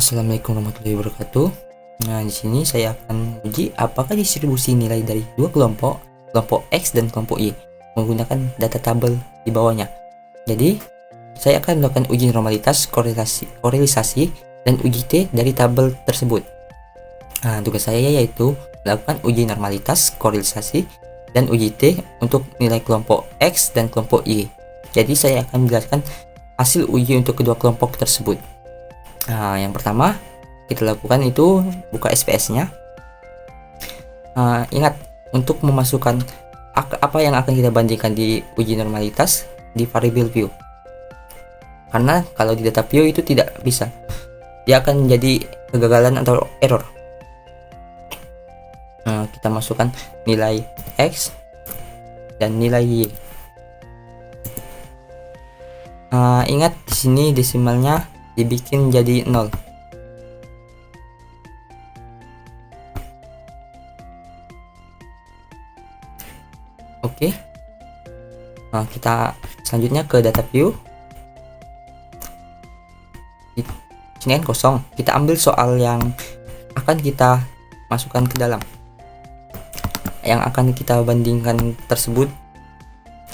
Assalamualaikum warahmatullahi wabarakatuh. Nah, di sini saya akan uji apakah distribusi nilai dari dua kelompok, kelompok X dan kelompok Y, menggunakan data tabel di bawahnya. Jadi, saya akan melakukan uji normalitas, korelisasi, dan uji T dari tabel tersebut. Nah, tugas saya yaitu melakukan uji normalitas, korelisasi, dan uji T untuk nilai kelompok X dan kelompok Y. Jadi, saya akan menjelaskan hasil uji untuk kedua kelompok tersebut. Nah, yang pertama kita lakukan itu buka SPS-nya. Ingat untuk memasukkan apa yang akan kita bandingkan di uji normalitas di variable view. Karena kalau di data view itu tidak bisa, dia akan menjadi kegagalan atau error. Kita masukkan nilai X dan nilai Y. Ingat di sini desimalnya dibikin jadi 0. Oke. Nah, kita selanjutnya ke data view. Sini kan kosong. Kita ambil soal yang akan kita masukkan ke dalam. Yang akan kita bandingkan tersebut.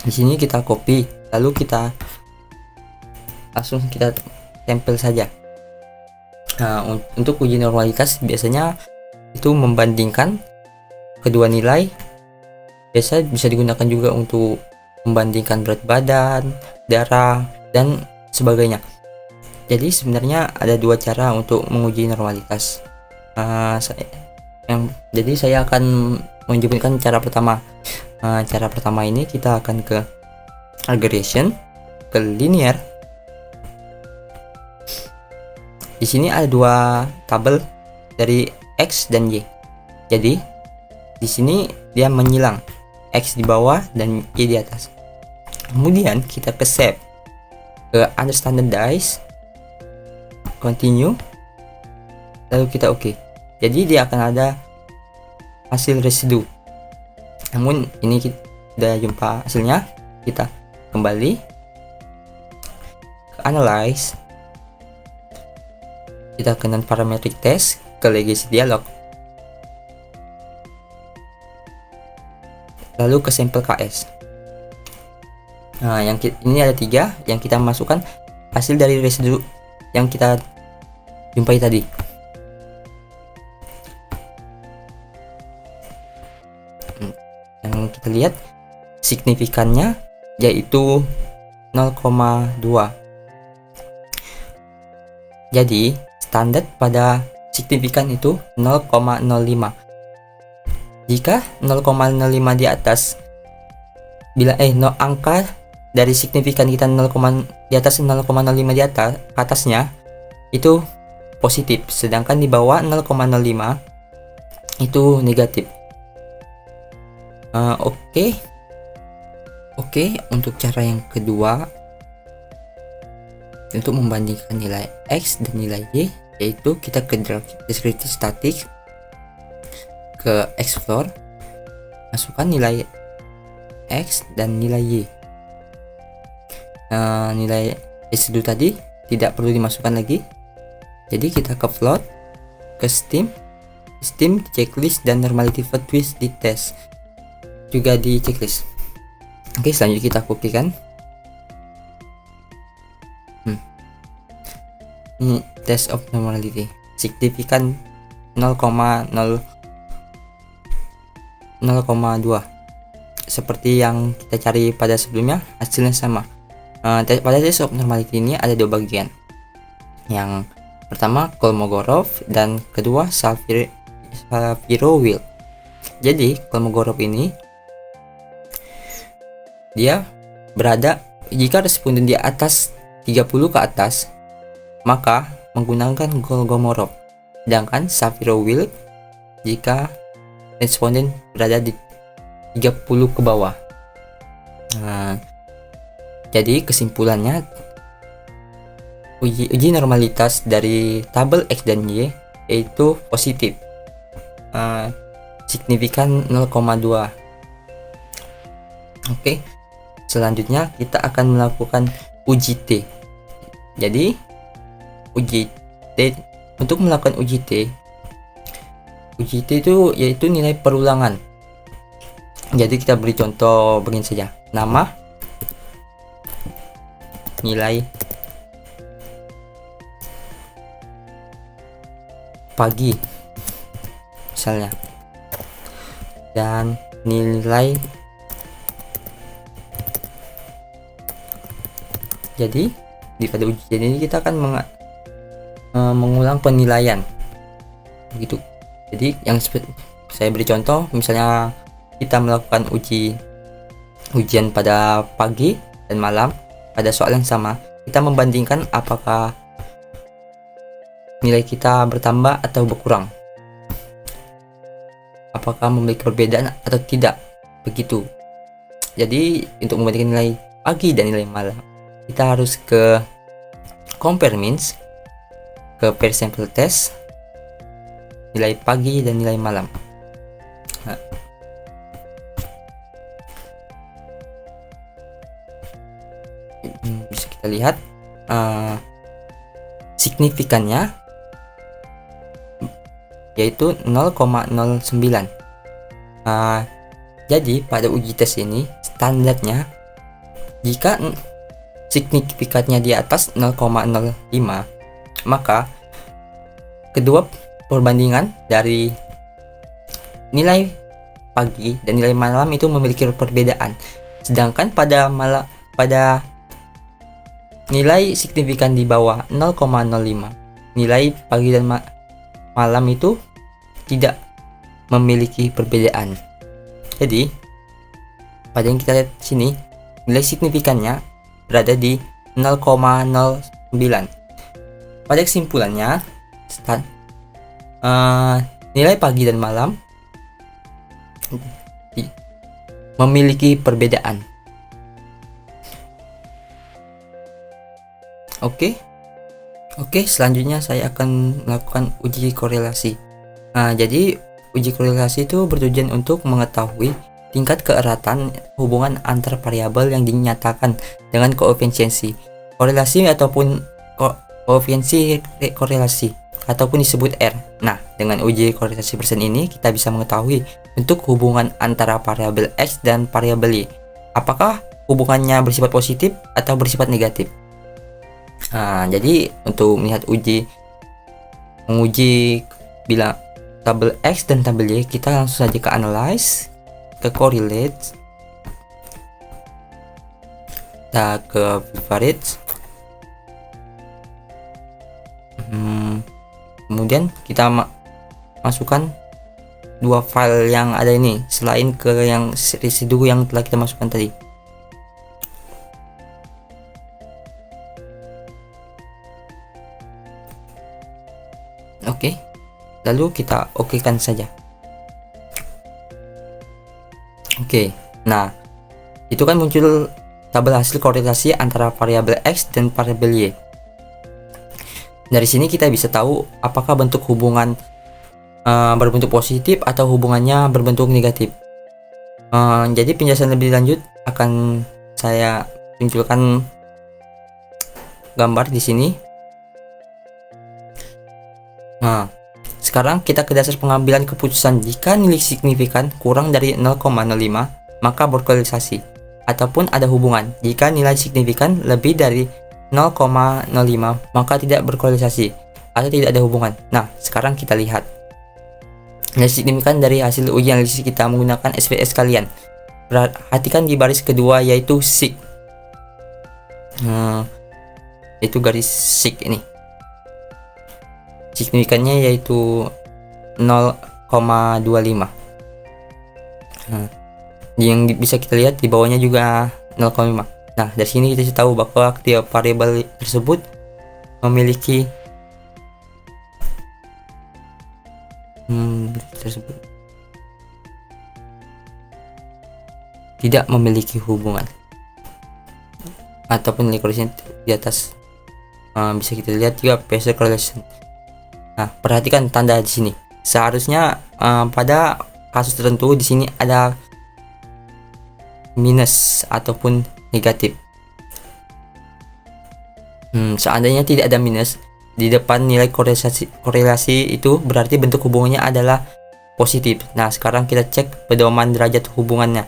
Di sini kita copy, lalu kita langsung kita tempel saja. Nah, untuk uji normalitas biasanya itu membandingkan kedua nilai. Biasa bisa digunakan juga untuk membandingkan berat badan, darah, dan sebagainya. Jadi sebenarnya ada dua cara untuk menguji normalitas. Jadi saya akan menyebutkan cara pertama. Cara pertama ini kita akan ke regression, ke linear. Di sini ada dua tabel dari X dan Y. Jadi di sini dia menyilang, X di bawah dan Y di atas. Kemudian kita ke save, ke under standardize, continue, lalu kita oke. Jadi dia akan ada hasil residu. Namun ini kita sudah jumpa hasilnya. Kita kembali ke analyze, kita ke non parametric test, ke legacy dialog, lalu ke sampel KS. Nah, ini ada 3 yang kita masukkan hasil dari residu yang kita jumpai tadi. Yang kita lihat signifikannya yaitu 0,2. Jadi standar pada signifikan itu 0,05. Jika 0,05 di atas, angka dari signifikan kita di atas 0,05 di atasnya itu positif, sedangkan di bawah 0,05 itu negatif. Oke, untuk cara yang kedua, untuk membandingkan nilai X dan nilai Y, yaitu kita ke descriptive static, ke explore, masukkan nilai X dan nilai Y. Nilai residu tadi tidak perlu dimasukkan lagi. Jadi kita ke float, ke steam, checklist, dan normality for twist di test, juga di checklist. Oke, selanjutnya kita kopikan. Ini test of normality, signifikan 0,2 seperti yang kita cari pada sebelumnya, hasilnya sama. Pada test of normality ini ada dua bagian. Yang pertama Kolmogorov dan kedua Shapiro-Wilk. Jadi Kolmogorov ini dia berada jika responden di atas 30 ke atas, maka menggunakan Kolmogorov. Sedangkan Shapiro-Wilk jika responden berada di 30 ke bawah. Jadi kesimpulannya, uji normalitas dari tabel X dan Y yaitu positif, signifikan 0,2. Oke, selanjutnya kita akan melakukan uji T. Jadi uji T Untuk melakukan uji T itu yaitu nilai perulangan. Jadi kita beri contoh begini saja. Nama, nilai pagi misalnya, dan nilai. Jadi pada ujian ini kita akan mengulang penilaian begitu. Jadi yang saya beri contoh, misalnya kita melakukan ujian pada pagi dan malam pada soal yang sama, kita membandingkan apakah nilai kita bertambah atau berkurang, apakah memiliki perbedaan atau tidak begitu. Jadi untuk membandingkan nilai pagi dan nilai malam, kita harus ke compare means, ke pair sample test, nilai pagi dan nilai malam. Nah, bisa kita lihat signifikannya yaitu 0,09. Jadi pada uji tes ini standarnya jika signifikannya di atas 0,05, maka kedua perbandingan dari nilai pagi dan nilai malam itu memiliki perbedaan. Sedangkan pada nilai signifikan di bawah 0,05, nilai pagi dan malam itu tidak memiliki perbedaan. Jadi pada yang kita lihat sini, nilai signifikannya berada di 0,09. Pada kesimpulannya, nilai pagi dan malam memiliki perbedaan. Oke, selanjutnya saya akan melakukan uji korelasi. Jadi uji korelasi itu bertujuan untuk mengetahui tingkat keeratan hubungan antar variabel yang dinyatakan dengan koefisiensi korelasi ataupun koefisiensi korelasi ataupun disebut R. Nah, dengan uji korelasi persen ini kita bisa mengetahui bentuk hubungan antara variabel X dan variabel Y. Apakah hubungannya bersifat positif atau bersifat negatif? Jadi untuk melihat menguji bila tabel X dan tabel Y, kita langsung saja ke analyze, ke correlate, kita ke average, kemudian kita masukkan dua file yang ada ini selain ke yang residu yang telah kita masukkan tadi. Oke, lalu kita okekan saja. Oke, nah itu kan muncul tabel hasil korelasi antara variabel X dan variabel Y. Dari sini kita bisa tahu apakah bentuk hubungan berbentuk positif atau hubungannya berbentuk negatif. Jadi penjelasan lebih lanjut akan saya tunjukkan gambar di sini. Sekarang kita ke dasar pengambilan keputusan. Jika nilai signifikan kurang dari 0,05 maka berkorelasi, ataupun ada hubungan. Jika nilai signifikan lebih dari 0,05 maka tidak berkorelasi atau tidak ada hubungan. Nah, sekarang kita lihat nilai signifikan dari hasil uji analisis kita menggunakan SPSS kalian. Perhatikan di baris kedua yaitu sig, itu garis sig ini. Signifikannya yaitu 0,25. Yang bisa kita lihat di bawahnya juga 0,5. Nah, dari sini kita bisa tahu bahwa tiap variabel tersebut memiliki tidak memiliki hubungan ataupun nilai korelasi di atas. Bisa kita lihat juga phasor correlation. Nah, perhatikan tanda di sini. Seharusnya pada kasus tertentu di sini ada minus ataupun negatif. Seandainya tidak ada minus, di depan nilai korelasi itu berarti bentuk hubungannya adalah positif. Nah, sekarang kita cek pedoman derajat hubungannya.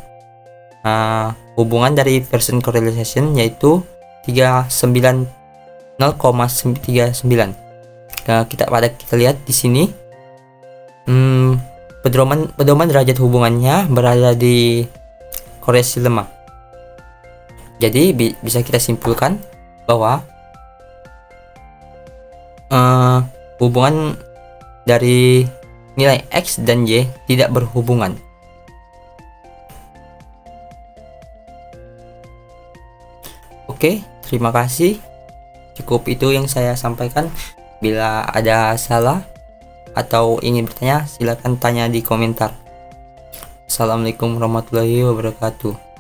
Hubungan dari Pearson correlation yaitu 0,39. Nah, kita lihat di sini pedoman derajat hubungannya berada di korelasi lemah. Jadi bisa kita simpulkan bahwa hubungan dari nilai X dan Y tidak berhubungan. Oke, terima kasih. Cukup itu yang saya sampaikan. Bila ada salah atau ingin bertanya, silakan tanya di komentar. Assalamualaikum warahmatullahi wabarakatuh.